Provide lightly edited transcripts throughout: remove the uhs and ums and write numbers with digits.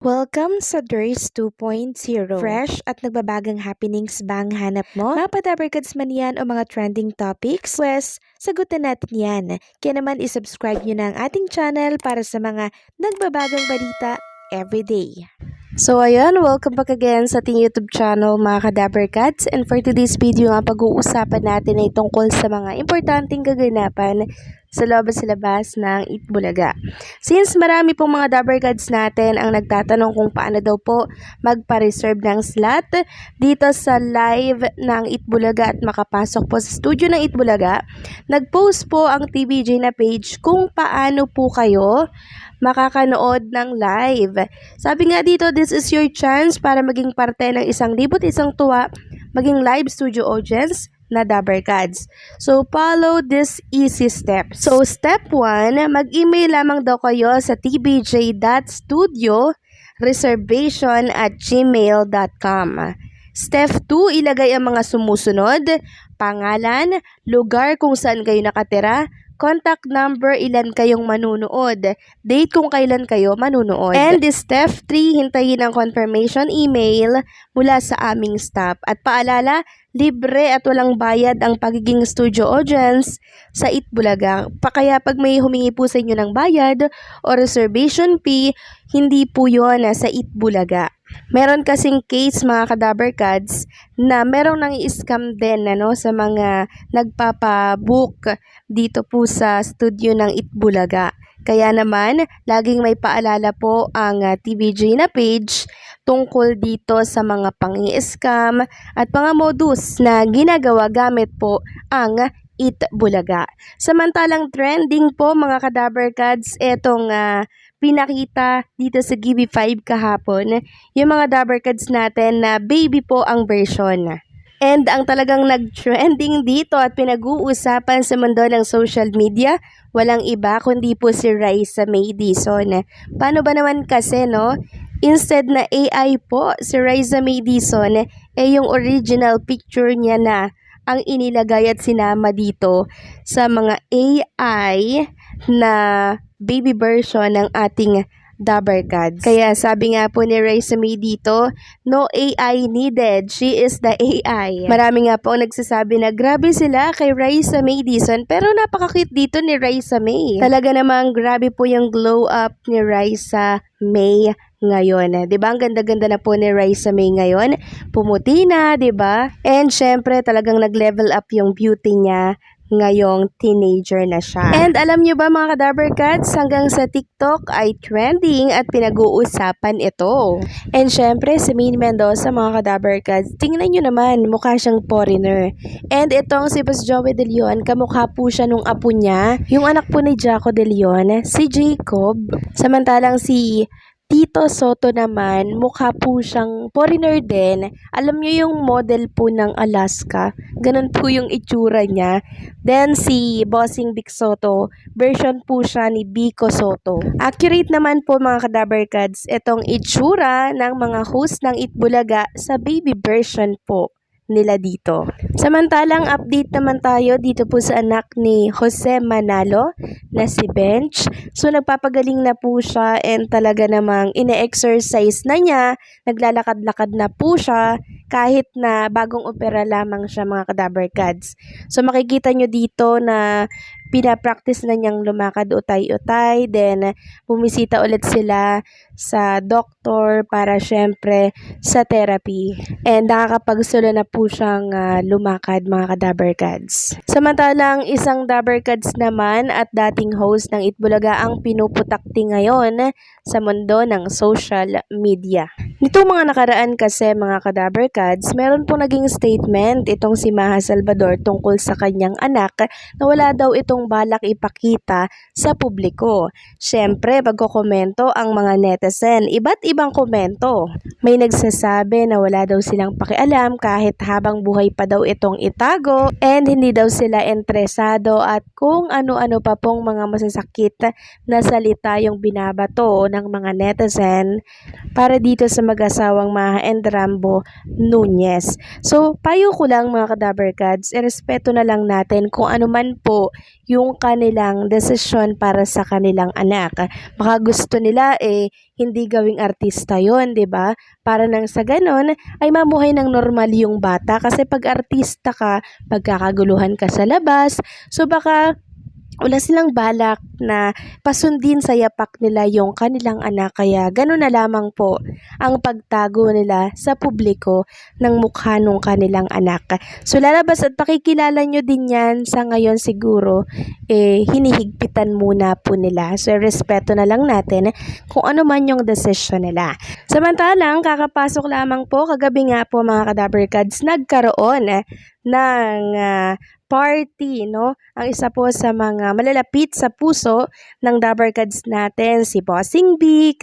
Welcome sa DRS 2.0. Fresh at nagbabagang happenings ba ang hanap mo? Mga padabarkads man yan o mga trending topics? Pwes, sagutan natin yan. Kaya naman isubscribe nyo na ang ating channel para sa mga nagbabagang balita everyday. So ayan, welcome back again sa ating YouTube channel mga kadabarkads. And for today's video nga, pag-uusapan natin ay tungkol sa mga importanteng kaganapan sa labas ng Itbulaga. Since marami pong mga dabarkads natin ang nagtatanong kung paano daw po magpa-reserve ng slot dito sa live ng Itbulaga at makapasok po sa studio ng Itbulaga, nag-post po ang TVJ na page kung paano po kayo makakanood ng live. Sabi nga dito, this is your chance para maging parte ng 1,001 tuwa, maging live studio audience na dabarkads. So, follow this easy steps. So, step 1, mag-email lamang daw kayo sa tbj.studioreservation@gmail.com. Step 2, ilagay ang mga sumusunod: pangalan, lugar kung saan kayo nakatira, contact number, ilan kayong manunood, date kung kailan kayo manunood. And step 3, hintayin ang confirmation email mula sa aming staff. At paalala, libre at walang bayad ang pagiging studio audience sa Itbulaga. Kaya pag may humingi po sa inyo ng bayad o reservation fee, hindi po yun sa Itbulaga. Meron kasing case mga kadabarkads na merong nang-i-scam din sa mga nagpapabook dito po sa studio ng Itbulaga. Kaya naman, laging may paalala po ang TVJ na page tungkol dito sa mga pang-i-scam at mga modus na ginagawa gamit po ang Itbulaga. Samantalang trending po mga kadabarkads, etong pinakita dito sa GB5 kahapon, yung mga dabarkads natin na baby po ang version. And ang talagang nag-trending dito at pinag-uusapan sa mundo ng social media, walang iba kundi po si Raisa May Dizon. Paano ba naman kasi instead na AI po, si Raisa May Dizon, yung original picture niya na ang inilagay at sinama dito sa mga AI na baby version ng ating dabarkads. Kaya sabi nga po ni Raisa May dito, no AI needed, she is the AI. Marami nga po ang nagsasabi na grabe sila kay Raisa May Dizon, pero napaka-cute dito ni Raisa May. Talaga namang grabe po yung glow up ni Raisa May ngayon. 'Di ba? Ang ganda-ganda na po ni Raisa May ngayon. Pumuti na, 'di ba? And syempre talagang nag-level up yung beauty niya ngayong teenager na siya. And alam nyo ba mga kadabarkads, hanggang sa TikTok ay trending at pinag-uusapan ito. And syempre si Maine Mendoza mga kadabarkads, tingnan nyo naman, mukha siyang foreigner. And itong si Boss Joey De Leon, kamukha po siya nung apo niya, yung anak po ni Jaco De Leon, si Jacob. Samantalang si Tito Soto naman, mukha po siyang foreigner din. Alam niyo yung model po ng Alaska. Ganun po yung itsura niya. Then si Bossing Vic Soto, version po siya ni Biko Soto. Accurate naman po mga kadabarkads, itong itsura ng mga host ng Itbulaga sa baby version po nila dito. Samantalang update naman tayo dito po sa anak ni Jose Manalo na si Bench. So nagpapagaling na po siya and talaga namang ine-exercise na niya, naglalakad-lakad na po siya kahit na bagong opera lamang siya mga kadabarkads. So makikita nyo dito na pinapractice na niyang lumakad utay-utay, then bumisita ulit sila sa doktor para syempre sa therapy. And nakakapagsulo na po siyang lumakad mga kadabarkads. Samantalang isang dabarkads naman at dating host ng Itbulaga ang pinuputakti ngayon sa mundo ng social media. Nitong mga nakaraan kasi mga kadabarkads, meron pong naging statement itong si Maha Salvador tungkol sa kanyang anak na wala daw itong balak ipakita sa publiko. Syempre, pagkokomento ang mga netizen, iba't ibang komento. May nagsasabi na wala daw silang pakialam kahit habang buhay pa daw itong itago and hindi daw sila interesado at kung ano-ano pa pong mga masasakit na salita yung binabato ng mga netizen para dito sa mag-asawang Maha and Rambo Nunez. So, payo ko lang mga ka-Dabbercads, irespeto na lang natin kung ano man po yung kanilang desisyon para sa kanilang anak. Baka gusto nila hindi gawing artista yon, 'di ba? Para nang sa ganon ay mamuhay ng normal yung bata, kasi pag artista ka, pagkakaguluhan ka sa labas, so baka wala silang balak na pasundin sa yapak nila yung kanilang anak, kaya gano'n na lamang po ang pagtago nila sa publiko ng mukha nung kanilang anak. So lalabas at pakikilala nyo din yan sa ngayon siguro, hinihigpitan muna po nila. So respeto na lang natin kung ano man yung desisyon nila. Samantalang kakapasok lamang po kagabi nga po mga ka-Dabbercads, nagkaroon ng party, no? Ang isa po sa mga malalapit sa puso ng Dabbercads natin, si Bossing Big,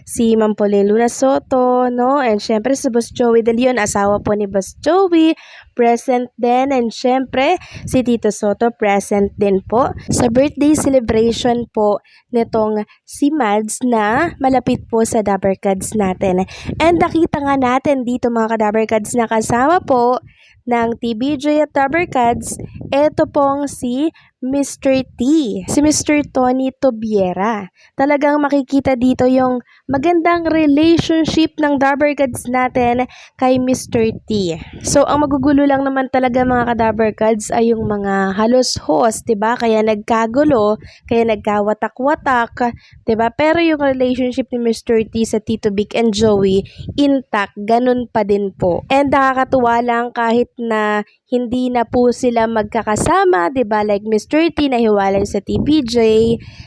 si Ma'am Pauline Luna Soto, no? And syempre si Boss Joey De Leon, asawa po ni Boss Joey, present din. And syempre si Tito Soto, present din po sa birthday celebration po nitong si Mads na malapit po sa Dabbercads natin. And nakita nga natin dito mga ka-Dabbercads na kasama po ng TBJ at Dabbercads, eto pong si Mr. T, si Mr. Tony Tobiera. Talagang makikita dito yung magandang relationship ng Dabbercads natin kay Mr. T. So, ang magugulo lang naman talaga mga ka-Dabbercads ay yung mga halos host, 'di ba? Kaya nagkagulo, kaya nagkawatak-watak, 'di ba? Pero yung relationship ni Mr. T sa Tito Vic and Joey, intact, ganun pa din po. And nakakatuwa lang kahit na hindi na po sila magkakasama, 'di ba? Like Mr. T na hiwalay sa TBJ,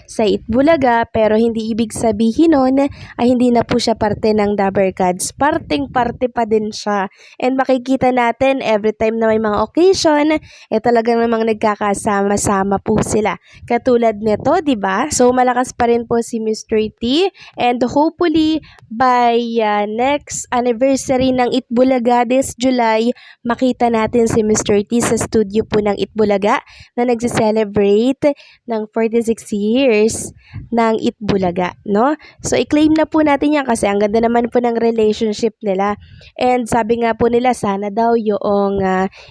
sa Itbulaga, pero hindi ibig sabihin nun ay hindi na po siya parte ng Dabbercads. Parteng-parte pa din siya. And makikita natin every time na may mga occasion, talagang namang nagkakasama-sama po sila. Katulad nito, 'di ba? So malakas pa rin po si Mr. T, and hopefully by next anniversary ng Itbulaga this July, makita natin si Mr. T sa studio po ng Itbulaga na nagse-celebrate ng 46 years ng Itbulaga, no? So i-claim na po natin yan kasi ang ganda naman po ng relationship nila. And sabi nga po nila sana daw yung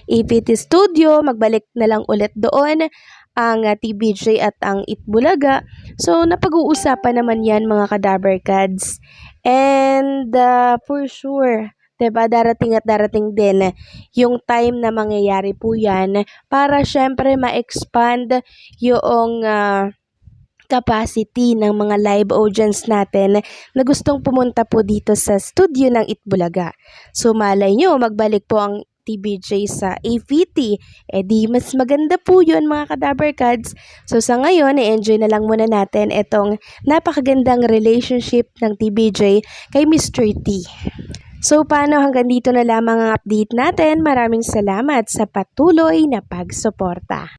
APT studio magbalik na lang ulit doon ang TBJ at ang Itbulaga. So napag-uusapan naman yan mga ka-Dabbercads. And for sure, 'di ba, darating at darating din yung time na mangyayari po yan para syempre ma-expand yung capacity ng mga live audience natin na gustong pumunta po dito sa studio ng Itbulaga. So malay nyo, magbalik po ang TBJ sa AVT, di mas maganda po yun mga ka-Dabbercads. So sa ngayon, enjoy na lang muna natin itong napakagandang relationship ng TBJ kay Mr. T. So paano, hanggang dito na lamang ang update natin. Maraming salamat sa patuloy na pagsuporta.